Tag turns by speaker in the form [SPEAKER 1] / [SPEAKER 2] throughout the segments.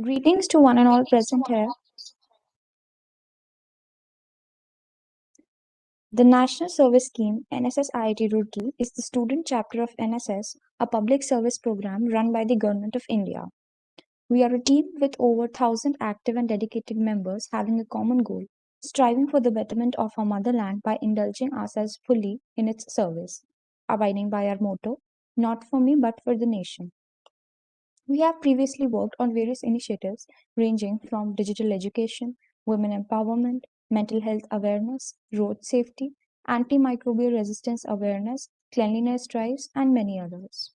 [SPEAKER 1] Greetings to one and all present here. The National Service Scheme NSS IIT Roorkee is the student chapter of NSS, a public service program run by the Government of India. We are a team with over 1,000 active and dedicated members having a common goal, striving for the betterment of our motherland by indulging ourselves fully in its service, abiding by our motto, not for me but for the nation. We have previously worked on various initiatives ranging from digital education, women empowerment, mental health awareness, road safety, antimicrobial resistance awareness, cleanliness drives, and many others.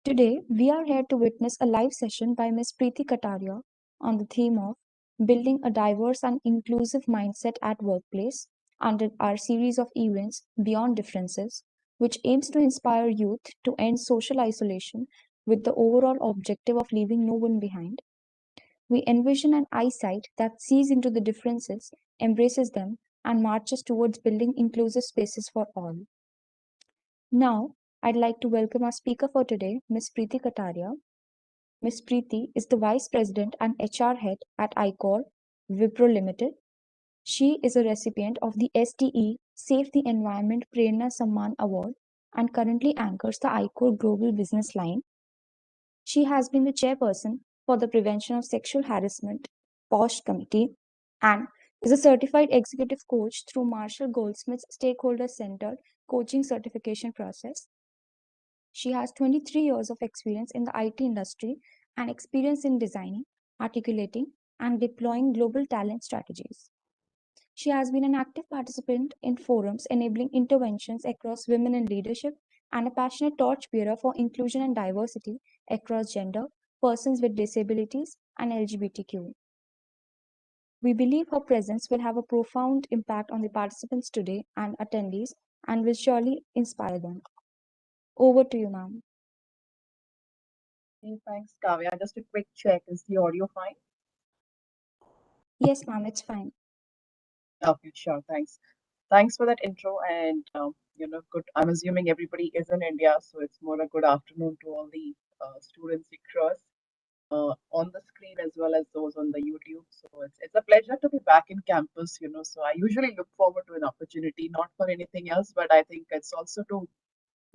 [SPEAKER 1] Today, we are here to witness a live session by Ms. Preeti Kataria on the theme of building a diverse and inclusive mindset at workplace under our series of events Beyond Differences, which aims to inspire youth to end social isolation with the overall objective of leaving no one behind. We envision an eyesight that sees into the differences, embraces them, and marches towards building inclusive spaces for all. Now, I'd like to welcome our speaker for today, Ms. Preeti Kataria. Ms. Preeti is the Vice President and HR Head at ICOR Wipro Limited. She is a recipient of the SDE Save the Environment Prerna Samman Award and currently anchors the ICOR Global Business Line. She has been the chairperson for the Prevention of Sexual Harassment POSH Committee and is a certified executive coach through Marshall Goldsmith's Stakeholder Centered Coaching Certification process. She has 23 years of experience in the IT industry and experience in designing, articulating, and deploying global talent strategies. She has been an active participant in forums enabling interventions across women in leadership and a passionate torchbearer for inclusion and diversity across gender, persons with disabilities, and LGBTQ. We believe her presence will have a profound impact on the participants today and attendees and will surely inspire them. Over to you, ma'am.
[SPEAKER 2] Hey, thanks, Kavya. Just a quick check. Is the audio fine?
[SPEAKER 1] Yes, ma'am, it's fine.
[SPEAKER 2] Okay, sure. Thanks. Thanks for that intro. And, good. I'm assuming everybody is in India, so it's more a good afternoon to all the students across on the screen as well as those on the YouTube. So it's a pleasure to be back in campus, So I usually look forward to an opportunity, not for anything else, but I think it's also to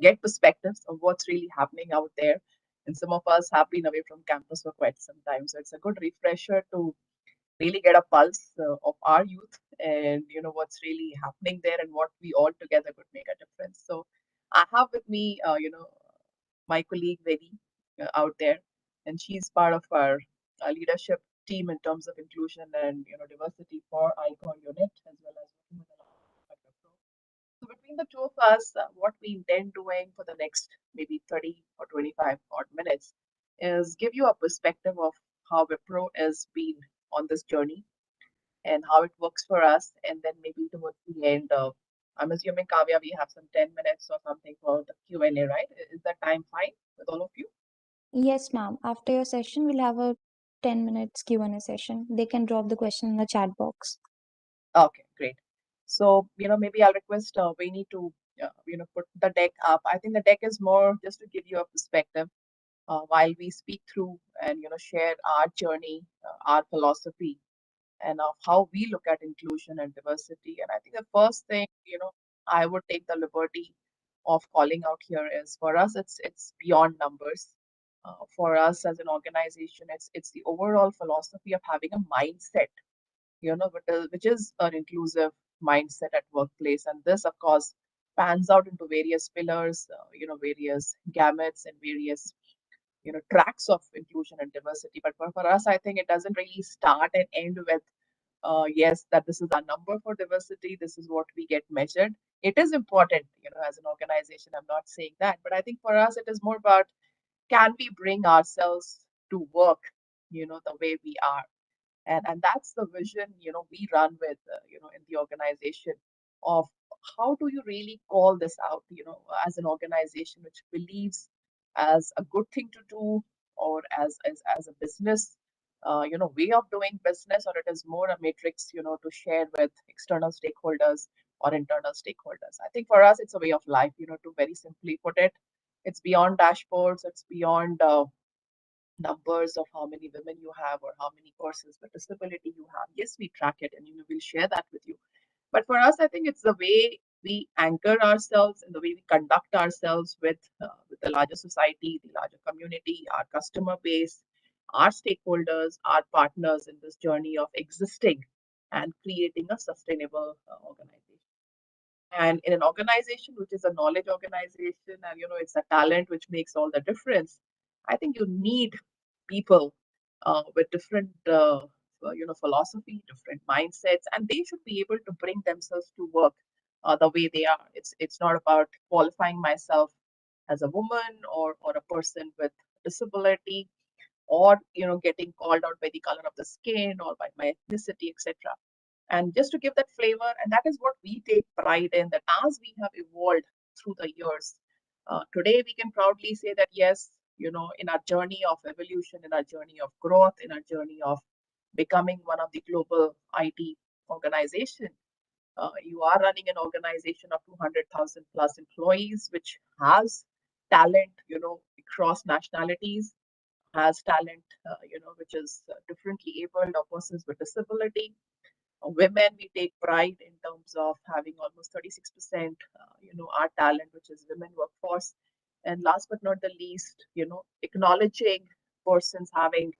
[SPEAKER 2] get perspectives of what's really happening out there. And some of us have been away from campus for quite some time. So it's a good refresher to really get a pulse of our youth and what's really happening there and what we all together could make a difference. So I have with me my colleague Vedi out there, and she's part of our leadership team in terms of inclusion and diversity for ICON unit as well as working with a lot of Wipro. So between the two of us, what we intend doing for the next maybe 30 or 25 odd minutes is give you a perspective of how Wipro has been on this journey and how it works for us. And then maybe towards the end, I'm assuming, Kavya, we have some 10 minutes or something for the Q&A, right? Is that time fine with all of you?
[SPEAKER 1] Yes, ma'am. After your session, we'll have a 10 minutes Q&A session. They can drop the question in the chat box.
[SPEAKER 2] Okay, great. So, maybe I'll request Vaini to, put the deck up. I think the deck is more just to give you a perspective while we speak through and, share our journey, our philosophy, and of how we look at inclusion and diversity. And I think the first thing, I would take the liberty of calling out here is for us, it's beyond numbers. For us as an organization, it's the overall philosophy of having a mindset, which is an inclusive mindset at workplace. And this, of course, pans out into various pillars, various gamuts and various tracks of inclusion and diversity. But for us, I think it doesn't really start and end with yes, that this is our number for diversity, this is what we get measured. It is important, as an organization. I'm not saying that, but I think for us, it is more about can we bring ourselves to work, the way we are. And that's the vision, we run with, in the organization of how do you really call this out, as an organization which believes as a good thing to do or as a business, way of doing business, or it is more a matrix, to share with external stakeholders or internal stakeholders. I think for us, it's a way of life, to very simply put it. It's beyond dashboards. It's beyond numbers of how many women you have or how many persons with disability you have. Yes, we track it and we'll share that with you. But for us, I think it's the way we anchor ourselves and the way we conduct ourselves with the larger society, the larger community, our customer base, our stakeholders, our partners in this journey of existing and creating a sustainable organization. And in an organization which is a knowledge organization, and it's a talent which makes all the difference, I think you need people with different philosophy, different mindsets, and they should be able to bring themselves to work the way they are. It's not about qualifying myself as a woman or a person with disability, or getting called out by the color of the skin or by my ethnicity, etc. And just to give that flavor, and that is what we take pride in, that as we have evolved through the years, today we can proudly say that yes, in our journey of evolution, in our journey of growth, in our journey of becoming one of the global IT organization, you are running an organization of 200,000 plus employees, which has talent, across nationalities, has talent, which is differently abled or persons with disability. Women, we take pride in terms of having almost 36%, our talent, which is women workforce. And last but not the least, acknowledging persons having,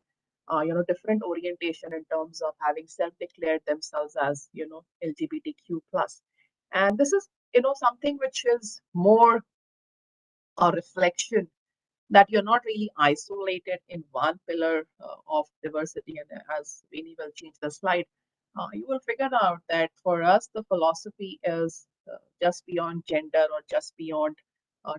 [SPEAKER 2] different orientation in terms of having self-declared themselves as, LGBTQ plus. And this is, something which is more a reflection that you're not really isolated in one pillar of diversity. And as Vinny will change the slide, you will figure out that for us, the philosophy is just beyond gender or just beyond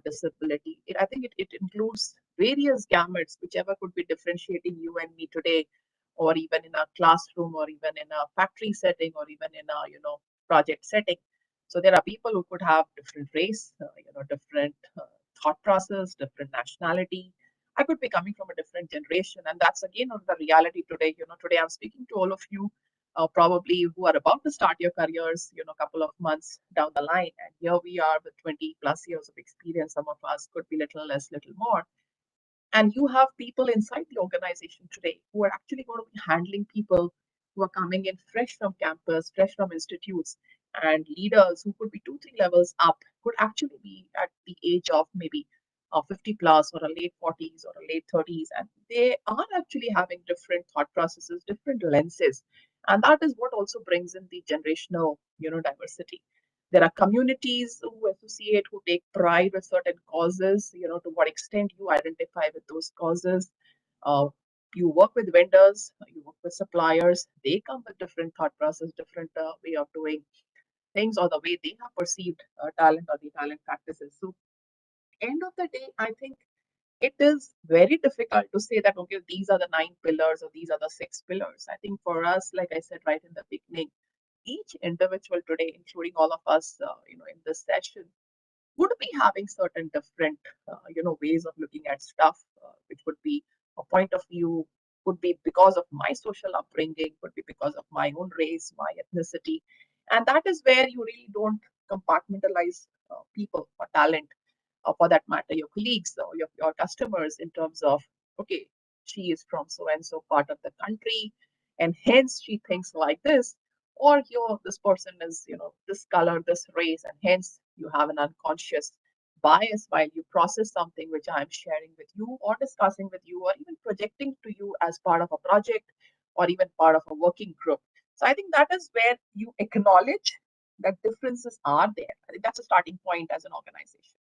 [SPEAKER 2] disability. I think it includes various gamuts, whichever could be differentiating you and me today, or even in a classroom, or even in a factory setting, or even in a project setting. So there are people who could have different race, different thought process, different nationality. I could be coming from a different generation. And that's again the reality today. Today I'm speaking to all of you, probably who are about to start your careers, a couple of months down the line. And here we are with 20 plus years of experience. Some of us could be little less, little more. And you have people inside the organization today who are actually going to be handling people who are coming in fresh from campus, fresh from institutes, and leaders who could be 2, 3 levels up, could actually be at the age of maybe 50 plus or a late 40s or a late 30s. And they are actually having different thought processes, different lenses. And that is what also brings in the generational, diversity. There are communities who associate, who take pride with certain causes, to what extent you identify with those causes. Uh, you work with vendors, you work with suppliers, they come with different thought process, different way of doing things, or the way they have perceived talent or the talent practices. So, end of the day, I think it is very difficult to say that, okay, these are the 9 pillars or these are the 6 pillars. I think for us, like I said right in the beginning, each individual today, including all of us, in this session, would be having certain different, ways of looking at stuff, which would be a point of view, could be because of my social upbringing, could be because of my own race, my ethnicity. And that is where you really don't compartmentalize people or talent, or for that matter, your colleagues or your customers, in terms of, okay, she is from so and so part of the country, and hence she thinks like this, or this person is, this color, this race, and hence you have an unconscious bias while you process something which I'm sharing with you or discussing with you or even projecting to you as part of a project or even part of a working group. So I think that is where you acknowledge that differences are there. I think that's a starting point as an organization.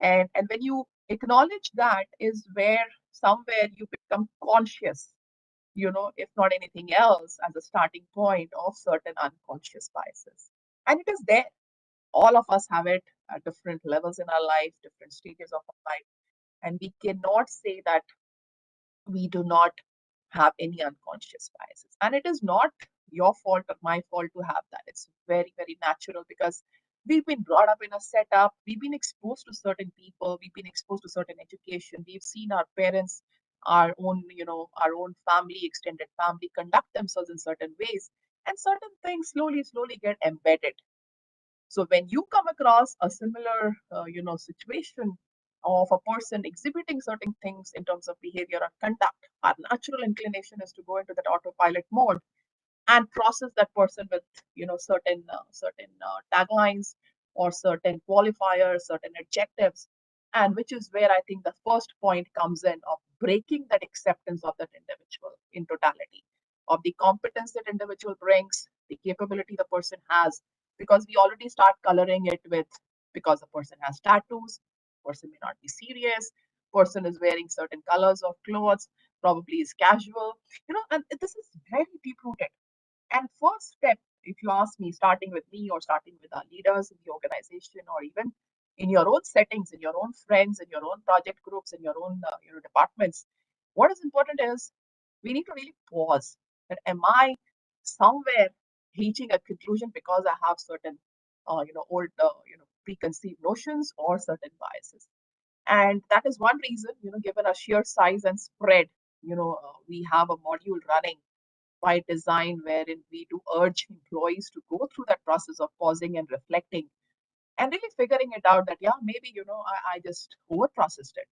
[SPEAKER 2] And when you acknowledge that is where somewhere you become conscious, if not anything else, as a starting point of certain unconscious biases. And it is there. All of us have it at different levels in our life, different stages of our life. And we cannot say that we do not have any unconscious biases. And it is not your fault or my fault to have that. It's very, very natural because we've been brought up in a setup, we've been exposed to certain people, we've been exposed to certain education, we've seen our parents, our own, our own family, extended family conduct themselves in certain ways. And certain things slowly, slowly get embedded. So when you come across a similar, situation, of a person exhibiting certain things in terms of behavior or conduct, our natural inclination is to go into that autopilot mode and process that person with certain taglines or certain qualifiers, certain adjectives, and which is where I think the first point comes in of breaking that acceptance of that individual in totality, of the competence that individual brings, the capability the person has, because we already start coloring it with because the person has tattoos, person may not be serious, person is wearing certain colors of clothes, probably is casual, and this is very deep rooted. And first step, if you ask me, starting with me or starting with our leaders in the organization, or even in your own settings, in your own friends, in your own project groups, in your own departments, what is important is we need to really pause. That am I somewhere reaching a conclusion because I have certain old preconceived notions or certain biases, and that is one reason, given our sheer size and spread, we have a module running by design wherein we do urge employees to go through that process of pausing and reflecting and really figuring it out that, yeah, maybe, I just over processed it,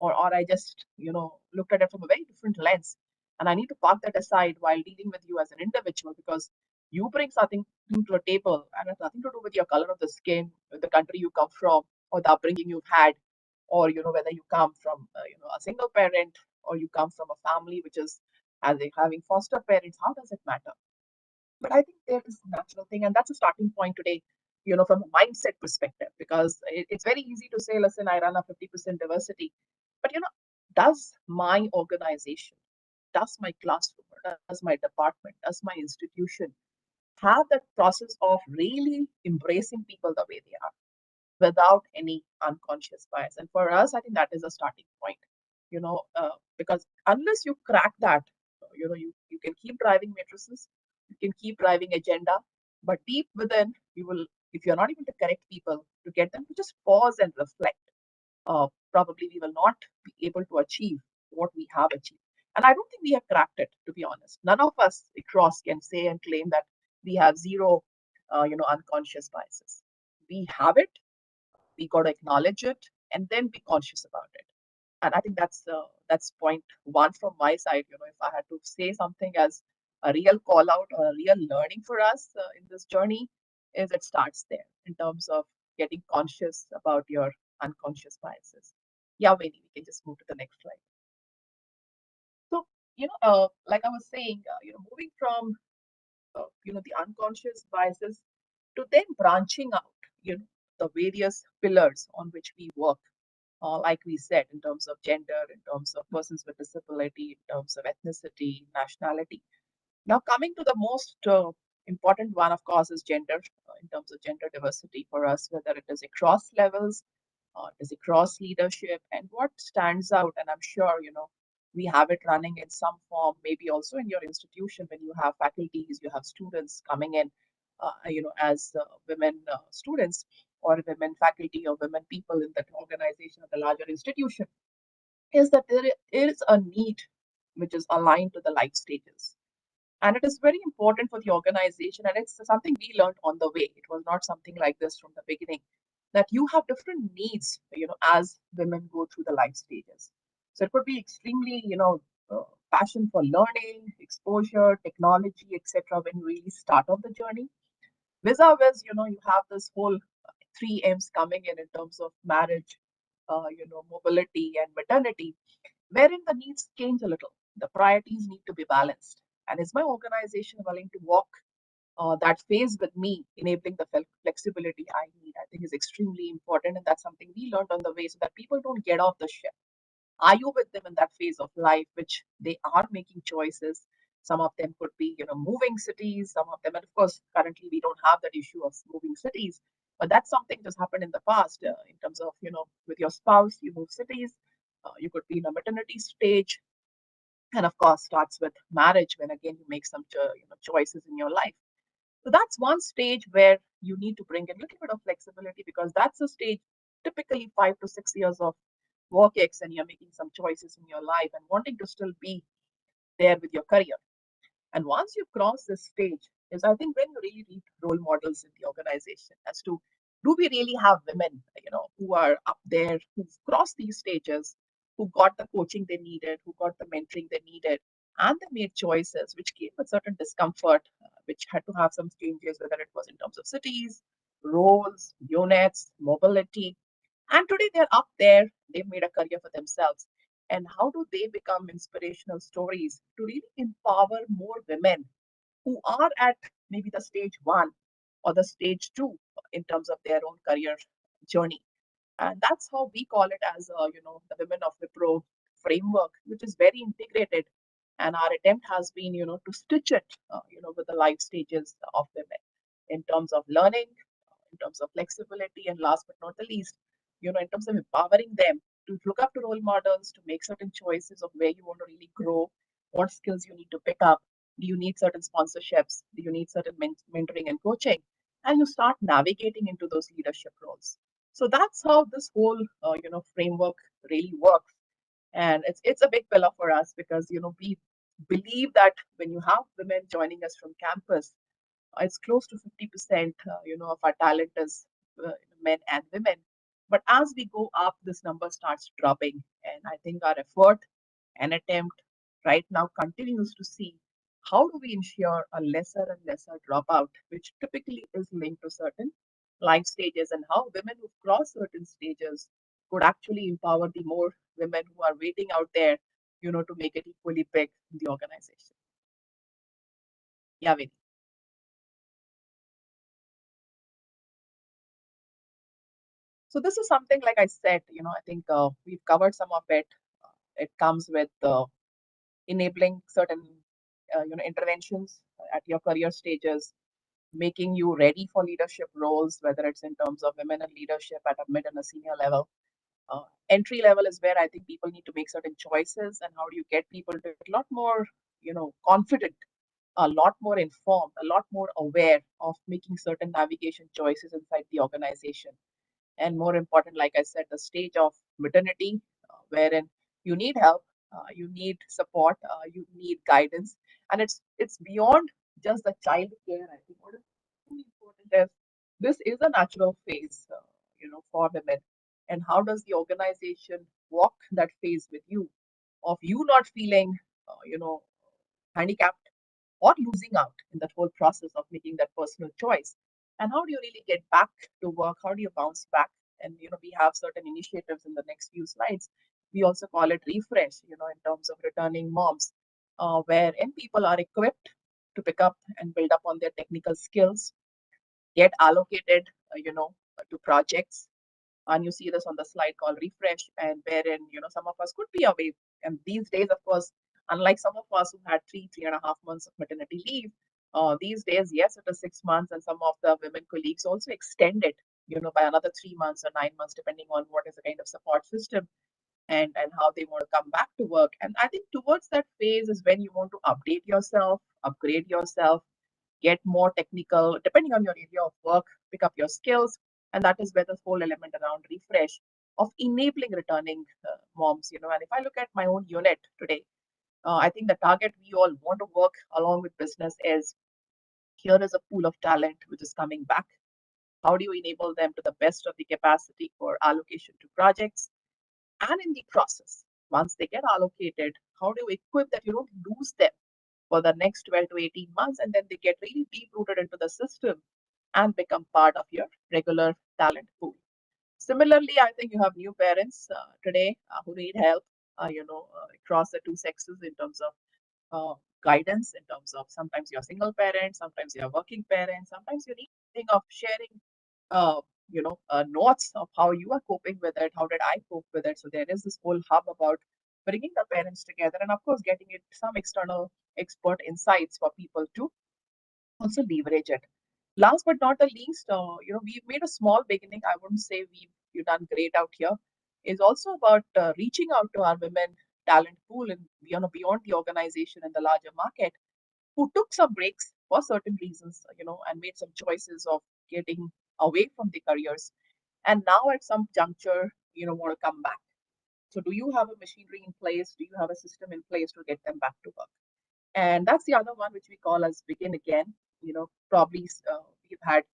[SPEAKER 2] or I just, looked at it from a very different lens. And I need to park that aside while dealing with you as an individual, because you bring something to the table and it's nothing to do with your color of the skin, the country you come from, or the upbringing you've had, or, whether you come from, a single parent, or you come from a family which is having foster parents. How does it matter? But I think there is a natural thing, and that's a starting point today, from a mindset perspective, because it's very easy to say, listen, I run a 50% diversity. But, does my organization, does my classroom, or does my department, does my institution have that process of really embracing people the way they are without any unconscious bias? And for us, I think that is a starting point, because unless you crack that, you can keep driving matrices, you can keep driving agenda, but deep within, you will, if you're not able to correct people to get them to just pause and reflect, probably we will not be able to achieve what we have achieved. And I don't think we have cracked it, to be honest. None of us across can say and claim that we have zero, unconscious biases. We have it, we got to acknowledge it, and then be conscious about it. And I think that's point one from my side. If I had to say something as a real call out or a real learning for us in this journey, is it starts there in terms of getting conscious about your unconscious biases. Yeah, Veni, we can just move to the next slide. So, like I was saying, moving from the unconscious biases to then branching out, the various pillars on which we work, like we said, in terms of gender, in terms of persons with disability, in terms of ethnicity, nationality. Now, coming to the most important one, of course, is gender, in terms of gender diversity for us, whether it is across levels, it is across leadership, and what stands out, and I'm sure, we have it running in some form, maybe also in your institution when you have faculties, you have students coming in, as women students or women faculty or women people in that organization or the larger institution, is that there is a need which is aligned to the life stages. And it is very important for the organization, and it's something we learned on the way. It was not something like this from the beginning, that you have different needs, as women go through the life stages. So it could be extremely, passion for learning, exposure, technology, etc. when you really start off the journey. Vis-a-vis, you have this whole three M's coming in terms of marriage, mobility and maternity, wherein the needs change a little. The priorities need to be balanced. And is my organization willing to walk that phase with me, enabling the flexibility I need? I think is extremely important. And that's something we learned on the way, so that people don't get off the ship. Are you with them in that phase of life, which they are making choices? Some of them could be, moving cities, some of them, and of course, currently we don't have that issue of moving cities, but that's something that's happened in the past, in terms of, with your spouse, you move cities, you could be in a maternity stage, and of course, starts with marriage when again you make some, choices in your life. So that's one stage where you need to bring in a little bit of flexibility, because that's a stage typically 5 to 6 years of work ex, and you're making some choices in your life and wanting to still be there with your career. And once you cross this stage, is I think when you really need role models in the organization as to do we really have women, who are up there, who've crossed these stages, who got the coaching they needed, who got the mentoring they needed, and they made choices which came with certain discomfort, which had to have some changes, whether it was in terms of cities, roles, units, mobility. And today they're up there, they've made a career for themselves. And how do they become inspirational stories to really empower more women who are at maybe the stage one or the stage two in terms of their own career journey? And that's how we call it as, the Women of Wipro framework, which is very integrated. And our attempt has been, to stitch it, with the life stages of women in terms of learning, in terms of flexibility, and last but not the least, in terms of empowering them to look up to role models, to make certain choices of where you want to really grow, what skills you need to pick up. Do you need certain sponsorships? Do you need certain mentoring and coaching? And you start navigating into those leadership roles. So that's how this whole framework really works, and it's a big pillar for us because we believe that when you have women joining us from campus, it's close to 50%, of our talent is men and women. But as we go up, this number starts dropping. And I think our effort and attempt right now continues to see how do we ensure a lesser and lesser dropout, which typically is linked to certain life stages, and how women who cross certain stages could actually empower the more women who are waiting out there, to make it equally big in the organization. Yeah, Vinny. So this is something, like I said, I think we've covered some of it. It comes with enabling certain, interventions at your career stages, making you ready for leadership roles, whether it's in terms of women in leadership at a mid and a senior level. Entry level is where I think people need to make certain choices, and how do you get people to get a lot more, confident, a lot more informed, a lot more aware of making certain navigation choices inside the organization. And more important, like I said, the stage of maternity, wherein you need help, you need support, you need guidance, and it's beyond just the child care. I think what is really important is this is a natural phase, for women. And how does the organization walk that phase with you, of you not feeling, handicapped or losing out in that whole process of making that personal choice? And how do you really get back to work? How do you bounce back? And we have certain initiatives in the next few slides. We also call it refresh, in terms of returning moms, wherein people are equipped to pick up and build up on their technical skills, get allocated, to projects. And you see this on the slide called refresh, and wherein some of us could be away. And these days, of course, unlike some of us who had 3.5 months of maternity leave, these days, yes, it is 6 months, and some of the women colleagues also extend it, by another 3 months or 9 months, depending on what is the kind of support system and how they want to come back to work. And I think towards that phase is when you want to update yourself, upgrade yourself, get more technical, depending on your area of work, pick up your skills. And that is where the whole element around refresh of enabling returning moms. And if I look at my own unit today, I think the target we all want to work along with business is, here is a pool of talent which is coming back. How do you enable them to the best of the capacity for allocation to projects? And in the process, once they get allocated, how do you equip that you don't lose them for the next 12 to 18 months, and then they get really deep rooted into the system and become part of your regular talent pool? Similarly, I think you have new parents today who need help, across the two sexes in terms of guidance, in terms of sometimes you're single parent, sometimes you're working parent, sometimes you need think of sharing, notes of how you are coping with it, how did I cope with it. So there is this whole hub about bringing the parents together, and of course getting it some external expert insights for people to also leverage it. Last but not the least, we've made a small beginning. I wouldn't say we've done great out here. Is also about reaching out to our women talent pool and beyond the organization and the larger market, who took some breaks for certain reasons, and made some choices of getting away from the careers, and now at some juncture, want to come back. So, do you have a machinery in place? Do you have a system in place to get them back to work? And that's the other one which we call as begin again. Probably we've had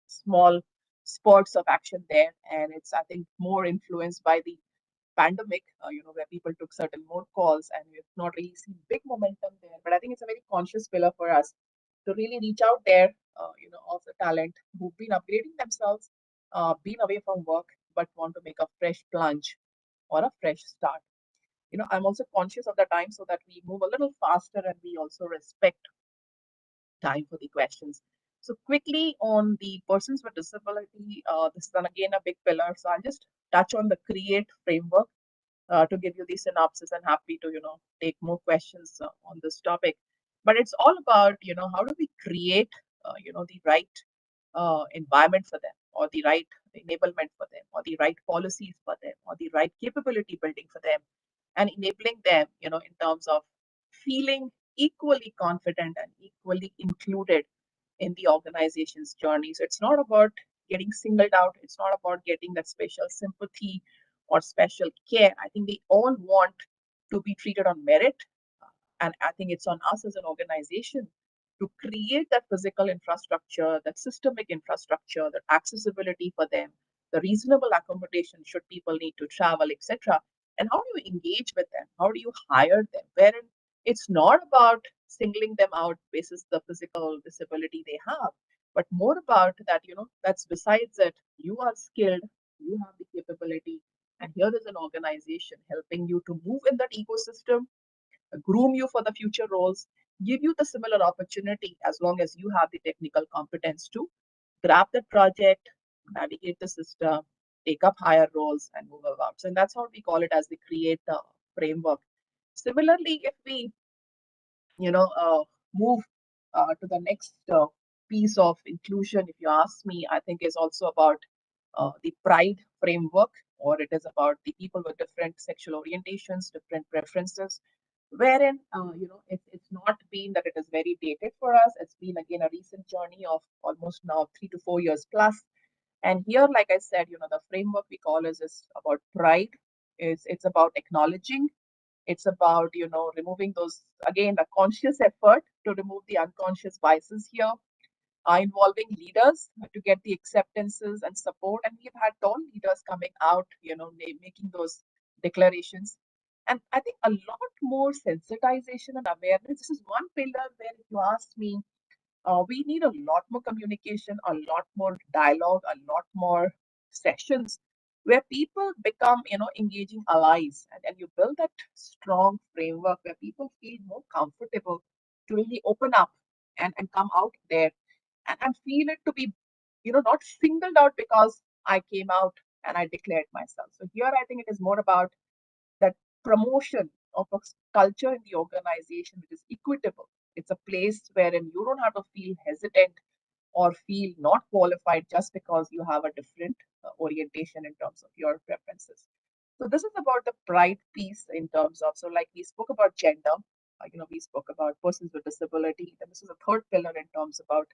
[SPEAKER 2] small spurts of action there, and it's, I think, more influenced by the pandemic, where people took certain more calls, and we've not really seen big momentum there. But I think it's a very conscious pillar for us to really reach out there, of the talent who've been upgrading themselves, been away from work, but want to make a fresh plunge or a fresh start. I'm also conscious of the time so that we move a little faster and we also respect time for the questions. So quickly on the persons with disability, this is again a big pillar. So I'll just touch on the create framework to give you the synopsis, and happy to take more questions on this topic. But it's all about how do we create the right environment for them, or the right enablement for them, or the right policies for them, or the right capability building for them, and enabling them in terms of feeling equally confident and equally included in the organization's journey. So it's not about getting singled out. It's not about getting that special sympathy or special care. I think they all want to be treated on merit. And I think it's on us as an organization to create that physical infrastructure, that systemic infrastructure, that accessibility for them, the reasonable accommodation should people need to travel, etc. And how do you engage with them? How do you hire them? Wherein it's not about singling them out basis the physical disability they have, but more about that, that's besides it, you are skilled, you have the capability, and here is an organization helping you to move in that ecosystem, groom you for the future roles, give you the similar opportunity as long as you have the technical competence to grab the project, navigate the system, take up higher roles, and move about. So, and that's how we call it as the create framework. Similarly, if we move to the next piece of inclusion, if you ask me, I think is also about the pride framework, or it is about the people with different sexual orientations, different preferences, wherein it's not been that it is very dated for us. It's been again a recent journey of almost now 3 to 4 years plus. And here, like I said, the framework we call is about pride. It's about acknowledging, it's about, removing those, again, a conscious effort to remove the unconscious biases here, involving leaders to get the acceptances and support. And we've had tall leaders coming out, making those declarations. And I think a lot more sensitization and awareness. This is one pillar where, if you ask me, we need a lot more communication, a lot more dialogue, a lot more sessions where people become, engaging allies, and you build that strong framework where people feel more comfortable to really open up and come out there and feel it to be, not singled out because I came out and I declared myself. So here I think it is more about that promotion of a culture in the organization which is equitable. It's a place wherein you don't have to feel hesitant or feel not qualified just because you have a different orientation in terms of your preferences. So this is about the pride piece in terms of, so like we spoke about gender, we spoke about persons with disability, and this is a third pillar in terms about,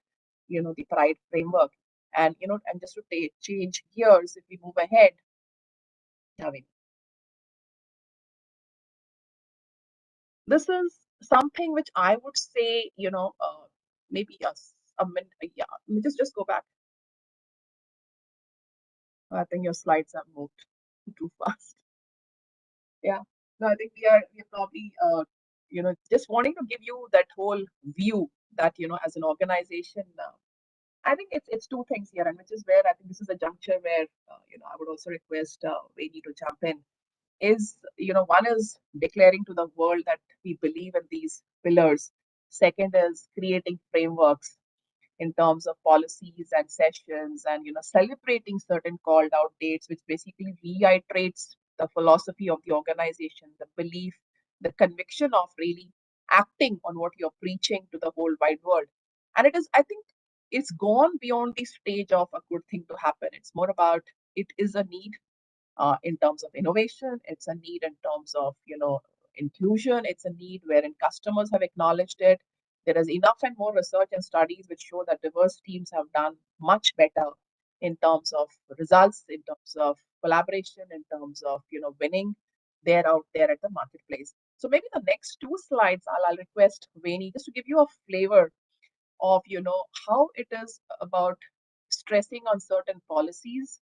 [SPEAKER 2] the pride framework. And, and just to change gears, if we move ahead, I mean, this is something which I would say, maybe a minute, yeah, let me just go back. I think your slides have moved too fast. Yeah. No, I think we're probably just wanting to give you that whole view that as an organization. I think it's two things here, and which is where I think this is a juncture where I would also request Vaini to jump in. Is one is declaring to the world that we believe in these pillars. Second is creating frameworks in terms of policies and sessions, and celebrating certain called out dates, which basically reiterates the philosophy of the organization, the belief, the conviction of really acting on what you're preaching to the whole wide world. And it is, I think, it's gone beyond the stage of a good thing to happen. It's more about, it is a need in terms of innovation. It's a need in terms of inclusion. It's a need wherein customers have acknowledged it. There is enough and more research and studies which show that diverse teams have done much better in terms of results, in terms of collaboration, in terms of winning. They're out there at the marketplace. So maybe the next two slides, I'll request Vaini just to give you a flavor of how it is about stressing on certain policies,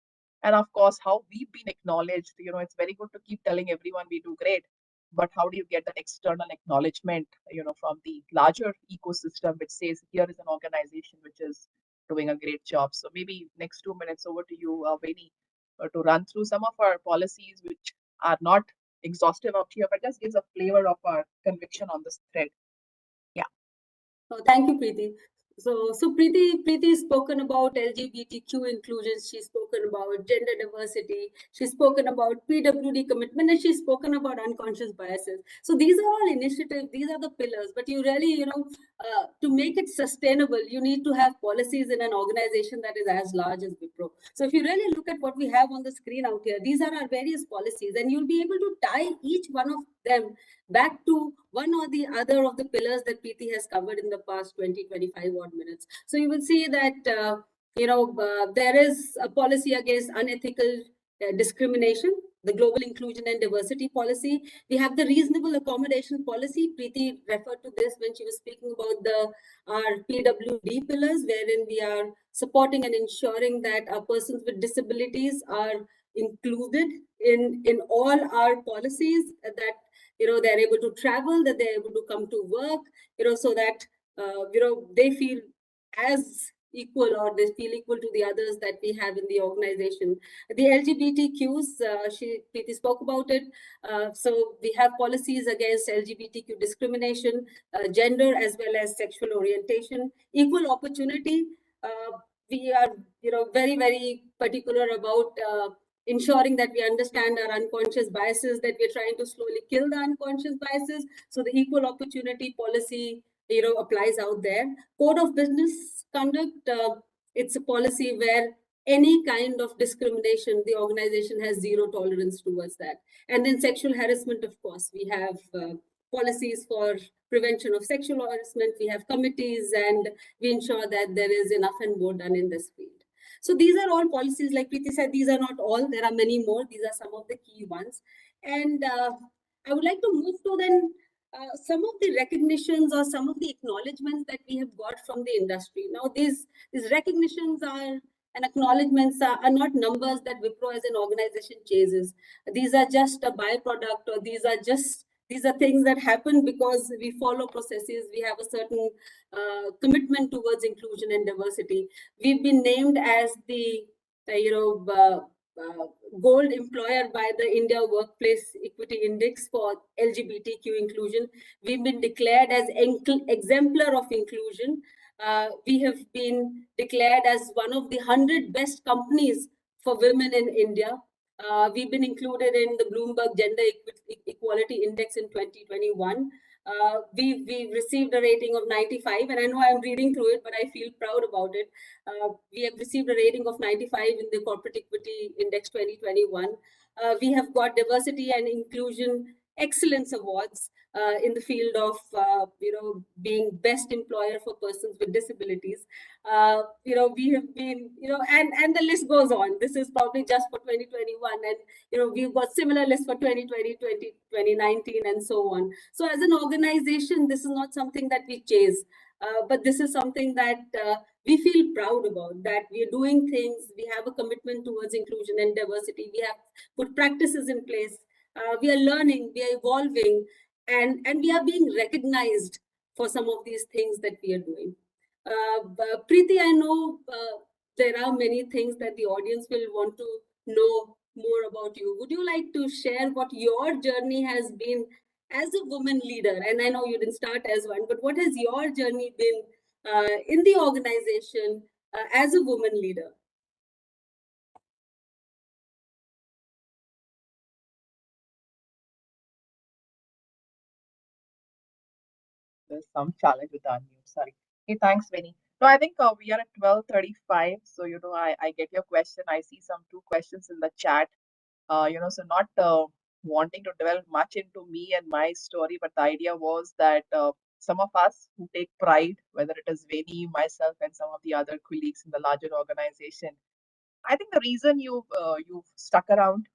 [SPEAKER 2] and of course how we've been acknowledged. It's very good to keep telling everyone we do great, but how do you get that external acknowledgement, from the larger ecosystem which says here is an organization which is doing a great job. So maybe next 2 minutes over to you, Veni, to run through some of our policies which are not exhaustive out here, but just gives a flavor of our conviction on this thread. Yeah.
[SPEAKER 3] Oh, thank you, Preeti. So Preeti has spoken about LGBTQ inclusion. She's spoken about gender diversity. She's spoken about PWD commitment, and she's spoken about unconscious biases. So these are all initiatives. These are the pillars. But you really, to make it sustainable, you need to have policies in an organization that is as large as Wipro. So if you really look at what we have on the screen out here, these are our various policies, and you'll be able to tie each one of them back to one or the other of the pillars that Preeti has covered in the past 20-25 odd minutes. So you will see that, there is a policy against unethical discrimination, the global inclusion and diversity policy. We have the reasonable accommodation policy. Preeti referred to this when she was speaking about our PWD pillars, wherein we are supporting and ensuring that our persons with disabilities are included in all our policies, that they're able to travel, that they're able to come to work, so that they feel as equal, or they feel equal to the others that we have in the organization. The LGBTQs, Preeti spoke about it. So we have policies against LGBTQ discrimination, gender as well as sexual orientation, equal opportunity. We are very, very particular about ensuring that we understand our unconscious biases, that we're trying to slowly kill the unconscious biases. So the equal opportunity policy, applies out there. Code of business conduct, it's a policy where any kind of discrimination, the organization has zero tolerance towards that. And then sexual harassment, of course, we have policies for prevention of sexual harassment. We have committees, and we ensure that there is enough and more done in this field. So these are all policies, like Preeti said, these are not all, there are many more. These are some of the key ones. And I would like to move to then some of the recognitions or some of the acknowledgements that we have got from the industry. Now, these recognitions are and acknowledgements are not numbers that Wipro as an organization chases. These are just a byproduct, or these are things that happen because we follow processes. We have a certain commitment towards inclusion and diversity. We've been named as the gold employer by the India Workplace Equity Index for LGBTQ inclusion. We've been declared as exemplar of inclusion. We have been declared as one of the 100 best companies for women in India. We've been included in the Bloomberg Gender Equality Index in 2021. We received a rating of 95, and I know I'm reading through it, but I feel proud about it. We have received a rating of 95 in the Corporate Equity Index 2021. We have got Diversity and Inclusion Excellence Awards in the field of, being best employer for persons with disabilities. We have been, and the list goes on. This is probably just for 2021, and we've got similar lists for 2020, 2019, and so on. So as an organization, this is not something that we chase, but this is something that we feel proud about, that we are doing things, we have a commitment towards inclusion and diversity, we have put practices in place, we are learning, we are evolving, and we are being recognized for some of these things that we are doing. Preeti, I know there are many things that the audience will want to know more about you. Would you like to share what your journey has been as a woman leader? And I know you didn't start as one, but what has your journey been in the organization as a woman leader?
[SPEAKER 2] There's some challenge with the unmute. Sorry. Hey, thanks, Vinny. No, I think we are at 12:35. So, I get your question. I see some two questions in the chat. So not wanting to delve much into me and my story, but the idea was that some of us who take pride, whether it is Vinny, myself, and some of the other colleagues in the larger organization, I think the reason you've stuck around,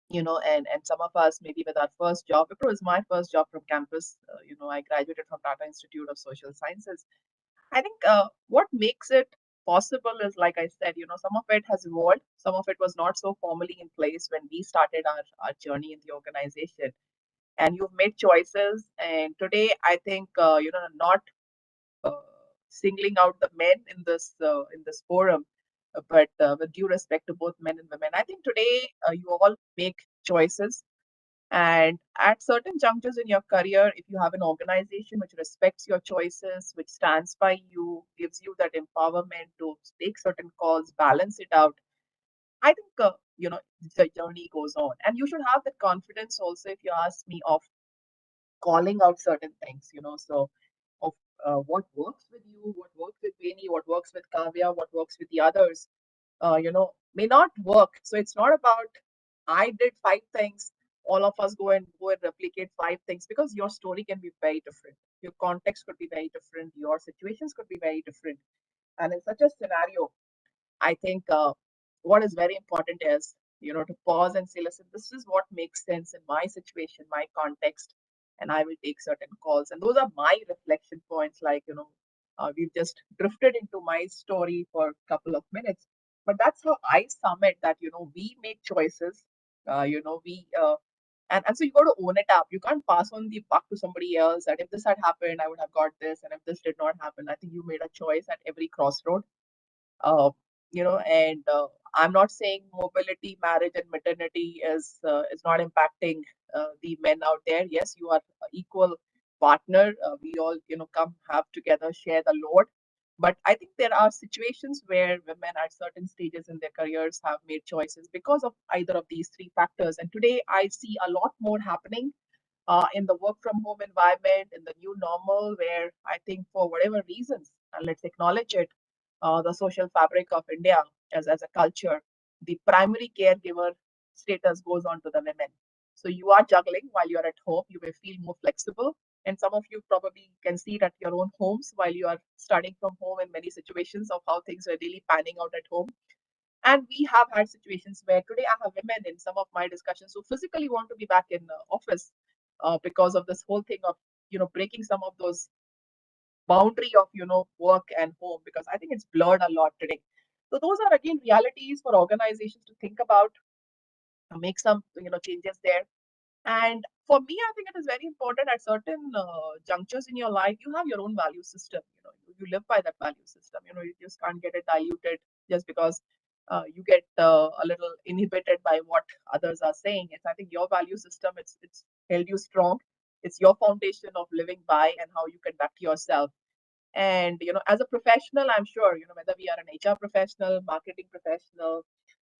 [SPEAKER 2] and some of us maybe with our first job. It was my first job from campus. I graduated from Tata Institute of Social Sciences. I think what makes it possible is, like I said, some of it has evolved, some of it was not so formally in place when we started our journey in the organization. And you've made choices. And today, I think, not uh, singling out the men in this forum, but with due respect to both men and women, I think today you all make choices. And at certain junctures in your career, if you have an organization which respects your choices, which stands by you, gives you that empowerment to take certain calls, balance it out, I think, the journey goes on. And you should have that confidence also, if you ask me, of calling out certain things, so of what works with you, what works with Veni, what works with Kavya, what works with the others, may not work. So it's not about I did five things, all of us go and replicate five things, because your story can be very different. Your context could be very different. Your situations could be very different. And in such a scenario, I think what is very important is, to pause and say, listen, this is what makes sense in my situation, my context, and I will take certain calls. And those are my reflection points. Like, we've just drifted into my story for a couple of minutes, but that's how I sum it. That we make choices. And so you got to own it up. You can't pass on the buck to somebody else. That if this had happened, I would have got this, and if this did not happen, I think you made a choice at every crossroad. uh, and I'm not saying mobility, marriage, and maternity is not impacting the men out there. Yes, you are equal partner. We all come have together, share the load. But I think there are situations where women at certain stages in their careers have made choices because of either of these three factors. And today I see a lot more happening in the work from home environment, in the new normal, where I think for whatever reasons, and let's acknowledge it, the social fabric of India as a culture, the primary caregiver status goes on to the women. So you are juggling while you're at home. You may feel more flexible. And some of you probably can see it at your own homes while you are studying from home in many situations of how things are really panning out at home. And we have had situations where today I have women in some of my discussions who physically want to be back in the office because of this whole thing of breaking some of those boundary of work and home, because I think it's blurred a lot today. So those are again realities for organizations to think about, make some changes there. And for me, I think it is very important at certain junctures in your life, you have your own value system. You live by that value system. You just can't get it diluted just because you get a little inhibited by what others are saying. It's, I think, your value system. It's held you strong. It's your foundation of living by and how you conduct yourself. And as a professional, I'm sure whether we are an HR professional, marketing professional,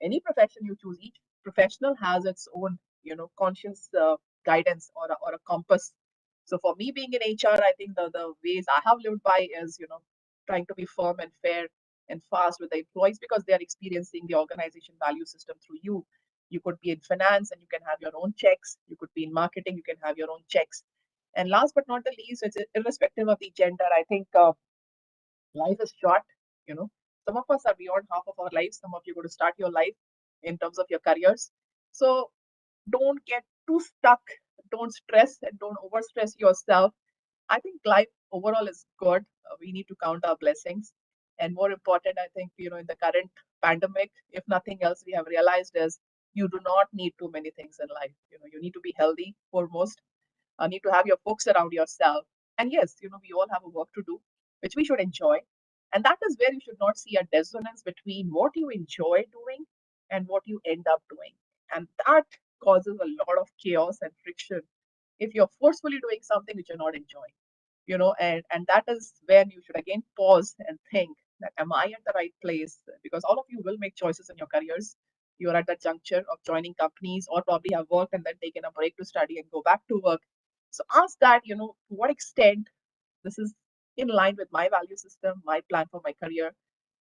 [SPEAKER 2] any profession you choose, each professional has its own conscious guidance or a compass. So for me, being in HR, I think the ways I have lived by is trying to be firm and fair and fast with the employees, because they are experiencing the organization value system through you. You could be in finance and you can have your own checks. You could be in marketing, you can have your own checks. And last but not the least, it's irrespective of the gender, I think life is short. you know some of us are beyond half of our lives. Some of you are going to start your life in terms of your careers. So don't get too stuck, don't stress, and don't overstress yourself. I think life overall is good. We need to count our blessings. And more important, I think, in the current pandemic, if nothing else, we have realized is you do not need too many things in life. You need to be healthy foremost, need to have your folks around yourself. And yes, we all have a work to do, which we should enjoy. And that is where you should not see a dissonance between what you enjoy doing and what you end up doing. And that causes a lot of chaos and friction if you're forcefully doing something which you're not enjoying. And that is when you should again pause and think that, am I at the right place? Because all of you will make choices in your careers. You're at that juncture of joining companies, or probably have worked and then taken a break to study and go back to work. So ask that, to what extent this is in line with my value system, my plan for my career,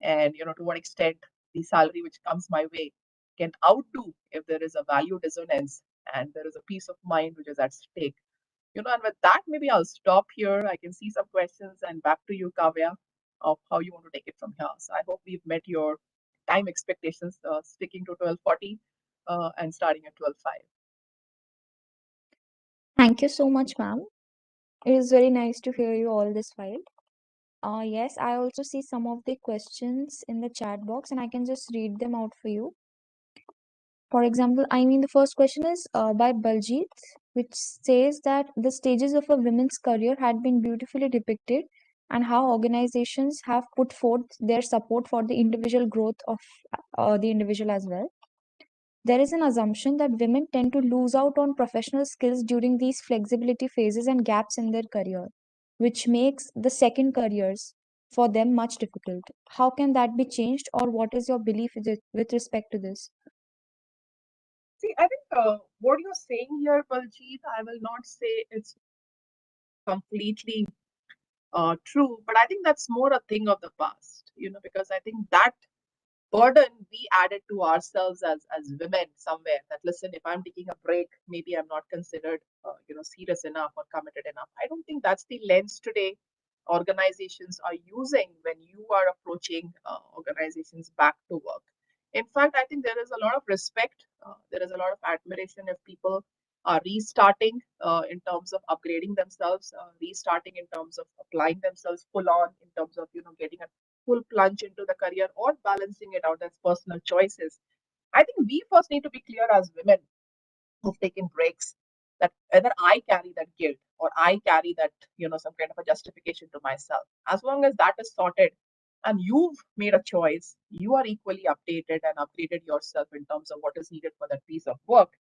[SPEAKER 2] and to what extent the salary which comes my way can outdo if there is a value dissonance and there is a peace of mind which is at stake. And with that, maybe I'll stop here. I can see some questions, and back to you, Kavya, of how you want to take it from here. So I hope we've met your time expectations, sticking to 12:40 and starting at 12:05.
[SPEAKER 1] Thank you so much, ma'am. It is very nice to hear you all this while. Yes, I also see some of the questions in the chat box and I can just read them out for you. For example, the first question is by Baljit, which says that the stages of a woman's career had been beautifully depicted and how organizations have put forth their support for the individual growth of the individual as well. There is an assumption that women tend to lose out on professional skills during these flexibility phases and gaps in their career, which makes the second careers for them much difficult. How can that be changed, or what is your belief with respect to this?
[SPEAKER 2] See, I think what you're saying here, Baljeet, I will not say it's completely true, but I think that's more a thing of the past, because I think that burden we added to ourselves as women somewhere, that listen, if I'm taking a break, maybe I'm not considered serious enough or committed enough. I don't think that's the lens today organizations are using when you are approaching organizations back to work. In fact, I think there is a lot of respect, there is a lot of admiration if people are restarting in terms of upgrading themselves, restarting in terms of applying themselves full on, in terms of getting a full plunge into the career or balancing it out as personal choices. I think we first need to be clear as women who've taken breaks that whether I carry that guilt or I carry that, some kind of a justification to myself. As long as that is sorted and you've made a choice, you are equally updated and upgraded yourself in terms of what is needed for that piece of work.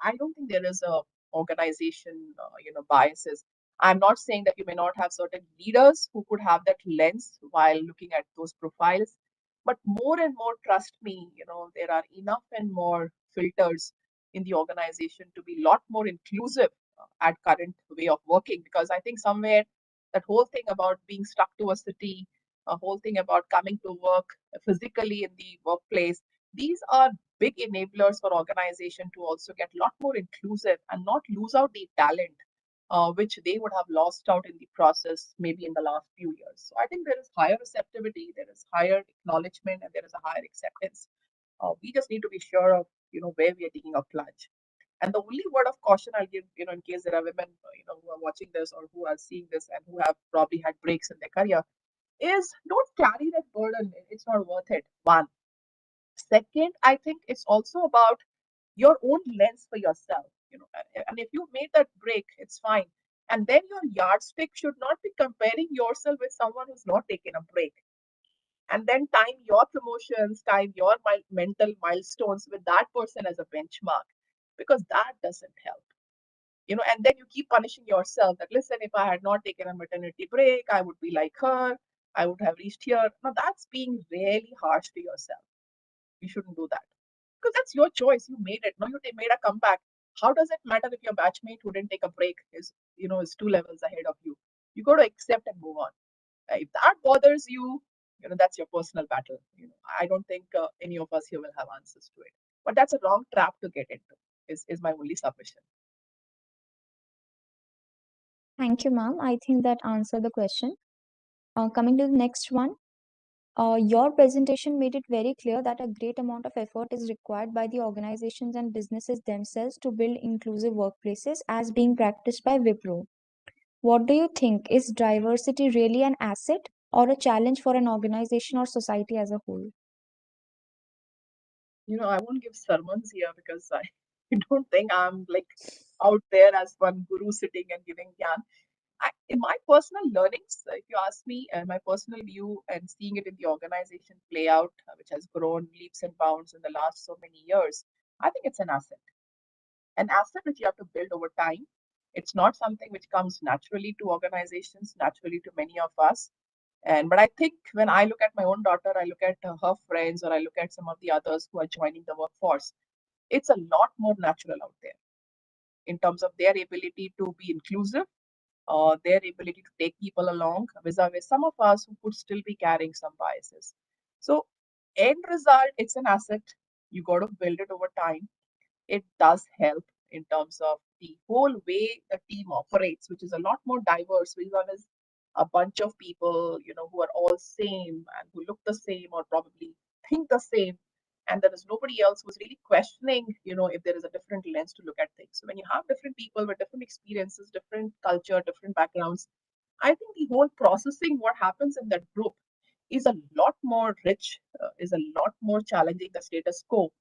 [SPEAKER 2] I don't think there is a organization, biases. I'm not saying that you may not have certain leaders who could have that lens while looking at those profiles, but more and more, trust me, there are enough and more filters in the organization to be a lot more inclusive at current way of working. Because I think somewhere that whole thing about being stuck to a city, a whole thing about coming to work physically in the workplace, these are big enablers for organization to also get a lot more inclusive and not lose out the talent which they would have lost out in the process maybe in the last few years. So I think there is higher receptivity, there is higher acknowledgement, and there is a higher acceptance. We just need to be sure of where we are taking a plunge. And the only word of caution I'll give, in case there are women, who are watching this or who are seeing this and who have probably had breaks in their career, is don't carry that burden. It's not worth it. One. Second, I think it's also about your own lens for yourself. And if you made that break, it's fine. And then your yardstick should not be comparing yourself with someone who's not taken a break. And then time your promotions, time your mental milestones with that person as a benchmark, because that doesn't help. And then you keep punishing yourself that, listen, if I had not taken a maternity break, I would be like her, I would have reached here. Now that's being really harsh to yourself. You shouldn't do that because that's your choice. You made it. Now you made a comeback. How does it matter if your batchmate who didn't take a break is 2 levels ahead of you? You got to accept and move on. If that bothers you, that's your personal battle. I don't think any of us here will have answers to it. But that's a wrong trap to get into. Is my only submission.
[SPEAKER 1] Thank you, ma'am. I think that answered the question. Coming to the next one. Your presentation made it very clear that a great amount of effort is required by the organizations and businesses themselves to build inclusive workplaces as being practiced by Wipro. What do you think? Is diversity really an asset or a challenge for an organization or society as a whole?
[SPEAKER 2] I won't give sermons here because I don't think I'm like out there as one guru sitting and giving gyan. In my personal learnings, if you ask me, my personal view and seeing it in the organization play out, which has grown leaps and bounds in the last so many years, I think it's an asset which you have to build over time. It's not something which comes naturally to organizations, naturally to many of us. But I think when I look at my own daughter, I look at her friends, or I look at some of the others who are joining the workforce, it's a lot more natural out there in terms of their ability to be inclusive, their ability to take people along vis-a-vis some of us who could still be carrying some biases. So, end result, it's an asset. You got to build it over time. It does help in terms of the whole way the team operates, which is a lot more diverse vis-a-vis a bunch of people, who are all same and who look the same or probably think the same. And there is nobody else who's really questioning, if there is a different lens to look at things. So when you have different people with different experiences, different culture, different backgrounds, I think the whole processing, what happens in that group, is a lot more rich, is a lot more challenging the status quo,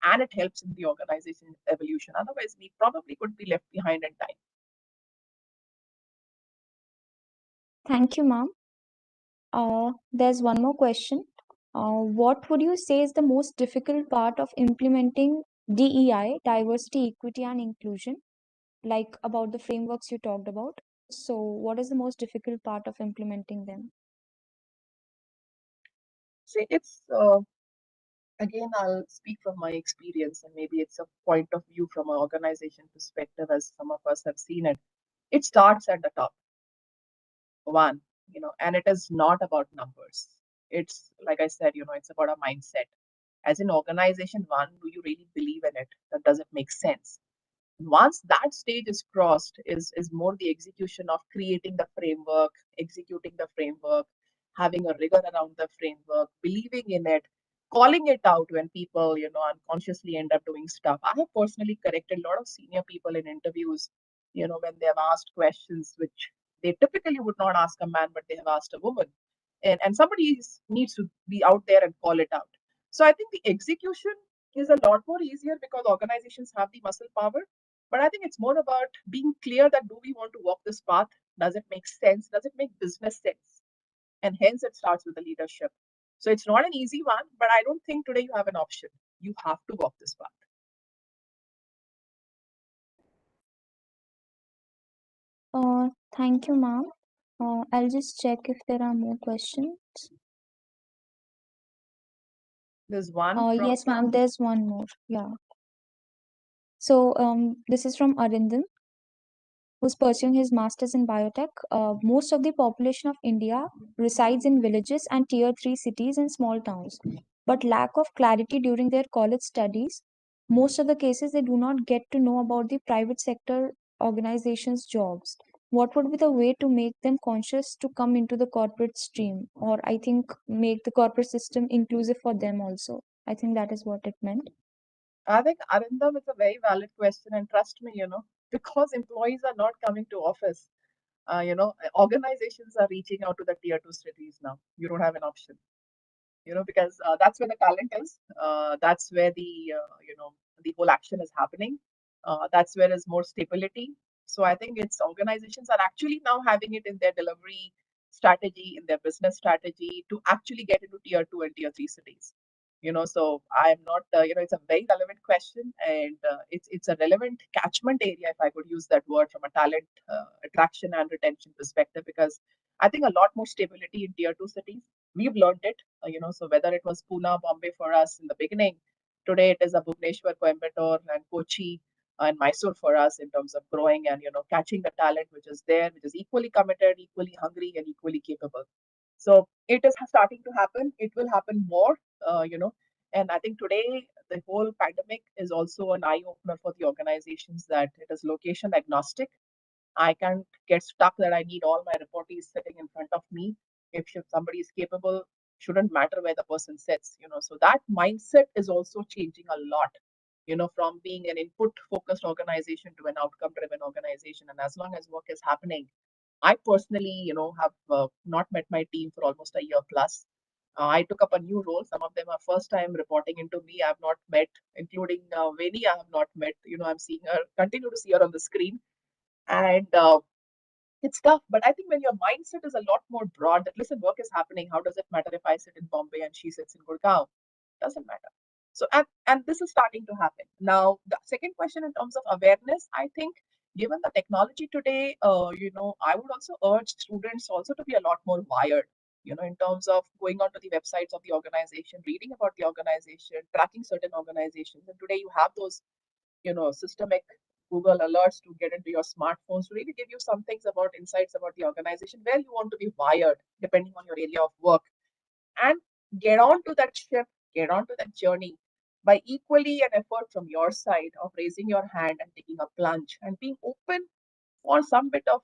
[SPEAKER 2] and it helps in the organization evolution. Otherwise, we probably could be left behind in time.
[SPEAKER 1] Thank you, ma'am. There's one more question. What would you say is the most difficult part of implementing DEI, diversity, equity, and inclusion? Like about the frameworks you talked about. So, what is the most difficult part of implementing them?
[SPEAKER 2] See, it's again, I'll speak from my experience, and maybe it's a point of view from an organization perspective, as some of us have seen it. It starts at the top, one, and it is not about numbers. It's like I said, it's about a mindset. As an organization, one, do you really believe in it? That does it make sense? Once that stage is crossed, is more the execution of creating the framework, executing the framework, having a rigor around the framework, believing in it, calling it out when people unconsciously end up doing stuff. I have personally corrected a lot of senior people in interviews, when they have asked questions which they typically would not ask a man, but they have asked a woman, and somebody needs to be out there and call it out. So I think the execution is a lot more easier because organizations have the muscle power, but I think it's more about being clear that do we want to walk this path? Does it make sense? Does it make business sense? And hence it starts with the leadership. So it's not an easy one, but I don't think today you have an option. You have to walk this path.
[SPEAKER 1] Thank you, ma'am. I'll just check if there are more questions.
[SPEAKER 2] There's one from
[SPEAKER 1] Yes, ma'am, there's one more. Yeah. So, this is from Arindam, who's pursuing his master's in biotech. Most of the population of India resides in villages and tier 3 cities and small towns, but lack of clarity during their college studies. Most of the cases, they do not get to know about the private sector organizations' jobs. What would be the way to make them conscious to come into the corporate stream, or I think make the corporate system inclusive for them also? I think that is what it meant.
[SPEAKER 2] I think Arindam is a very valid question, and trust me, because employees are not coming to office, organizations are reaching out to the tier 2 cities now. You don't have an option, because that's where the talent is. That's where the whole action is happening. That's where there's more stability. So I think it's organizations are actually now having it in their delivery strategy, in their business strategy to actually get into tier 2 and tier 3 cities. So I'm not, it's a very relevant question, and it's a relevant catchment area, if I could use that word, from a talent attraction and retention perspective, because I think a lot more stability in tier 2 cities. We've learned it, so whether it was Pune, Bombay for us in the beginning, today it is a Bhubaneswar, Coimbatore, and Kochi and Mysore for us in terms of growing and catching the talent which is there, which is equally committed, equally hungry, and equally capable. So it is starting to happen. It will happen more, and I think today the whole pandemic is also an eye opener for the organizations that it is location agnostic. I can't get stuck that I need all my reportees sitting in front of me. If somebody is capable, shouldn't matter where the person sits, So that mindset is also changing a lot, from being an input focused organization to an outcome driven organization. And as long as work is happening, I personally, have not met my team for almost a year plus. I took up a new role. Some of them are first time reporting into me. I have not met, including Veni. I have not met. I'm seeing her, continue to see her on the screen, and it's tough. But I think when your mindset is a lot more broad, that listen, work is happening. How does it matter if I sit in Bombay and she sits in Gurgaon? Doesn't matter. So and this is starting to happen now. The second question in terms of awareness, I think given the technology today, I would also urge students also to be a lot more wired. In terms of going onto the websites of the organization, reading about the organization, tracking certain organizations. And today you have those systemic Google alerts to get into your smartphones to really give you some things about insights about the organization where you want to be wired depending on your area of work, and get on to that ship, get on to that journey by equally an effort from your side of raising your hand and taking a plunge and being open for some bit of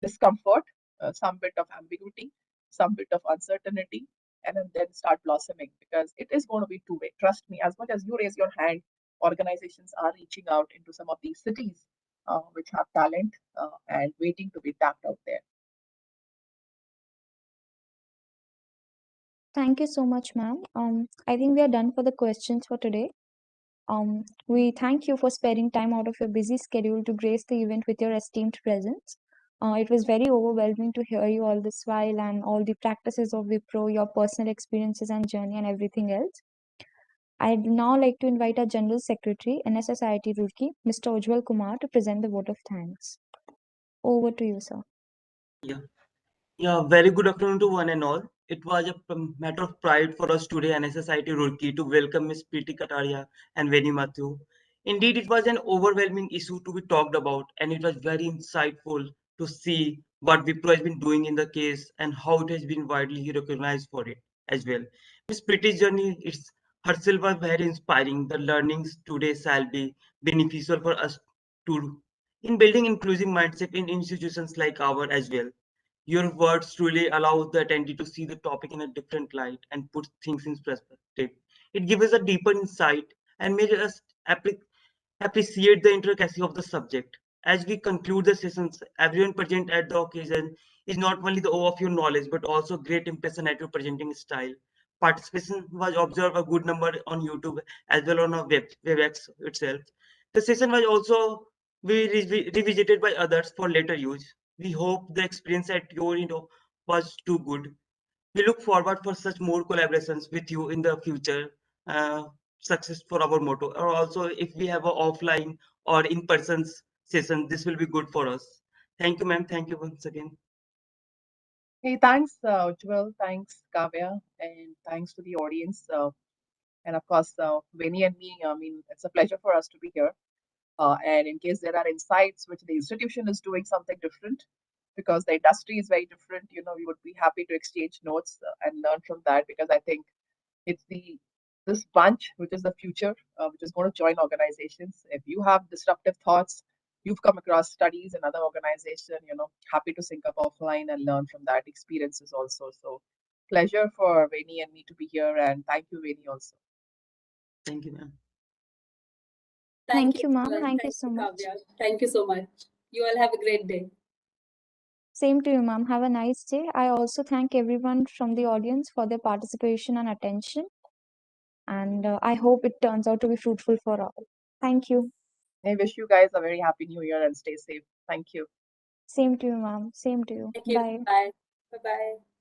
[SPEAKER 2] discomfort, some bit of ambiguity, some bit of uncertainty, and then start blossoming, because it is going to be two-way. Trust me, as much as you raise your hand, organizations are reaching out into some of these cities. which have talent and waiting to be tapped out there.
[SPEAKER 1] Thank you so much, ma'am. I think we are done for the questions for today. We thank you for sparing time out of your busy schedule to grace the event with your esteemed presence. It was very overwhelming to hear you all this while and all the practices of Wipro, your personal experiences and journey, and everything else. I'd now like to invite our General Secretary, NSS IIT Roorkee, Mr. Ujjwal Kumar, to present the vote of thanks. Over to you, sir.
[SPEAKER 4] Yeah, very good afternoon to one and all. It was a matter of pride for us today, NSS IIT Roorkee, to welcome Ms. Preeti Kataria and Veni Mathew. Indeed, it was an overwhelming issue to be talked about, and it was very insightful to see what Wipro has been doing in the case and how it has been widely recognized for it as well. Ms. Preeti's journey herself was very inspiring. The learnings today shall be beneficial for us to in building inclusive mindset in institutions like ours as well. Your words truly allow the attendee to see the topic in a different light and put things in perspective. It gives us a deeper insight and makes us appreciate the intricacy of the subject. As we conclude the sessions, everyone present at the occasion is not only the awe of your knowledge but also great impression at your presenting style. Participation was observed a good number on YouTube as well on our WebEx itself. The session was also revisited by others for later use. We hope the experience at your was too good. We look forward for such more collaborations with you in the future. Success for our motto. Or also, if we have a offline or in-person session, this will be good for us. Thank you, ma'am. Thank you once again.
[SPEAKER 2] Hey, thanks, Ujjwal. Thanks, Kavya, and thanks to the audience. And of course, Veni and me, I mean, it's a pleasure for us to be here. And in case there are insights which the institution is doing something different, because the industry is very different, we would be happy to exchange notes and learn from that, because I think it's this bunch which is the future, which is going to join organizations. If you have disruptive thoughts, you've come across studies in other organization, happy to sync up offline and learn from that experiences also. So pleasure for Veni and me to be here, and thank you, Veni, also.
[SPEAKER 4] Thank you, ma'am.
[SPEAKER 1] Thank you, ma'am.
[SPEAKER 3] Ujjwal.
[SPEAKER 1] Thank you so much.
[SPEAKER 3] Kavya. Thank you so much. You all have a great day.
[SPEAKER 1] Same to you, ma'am. Have a nice day. I also thank everyone from the audience for their participation and attention. And I hope it turns out to be fruitful for all. Thank you.
[SPEAKER 2] I wish you guys a very happy new year and stay safe. Thank you.
[SPEAKER 1] Same to you, ma'am. Same to you.
[SPEAKER 3] Thank you.
[SPEAKER 1] Bye.
[SPEAKER 3] Bye. Bye-bye.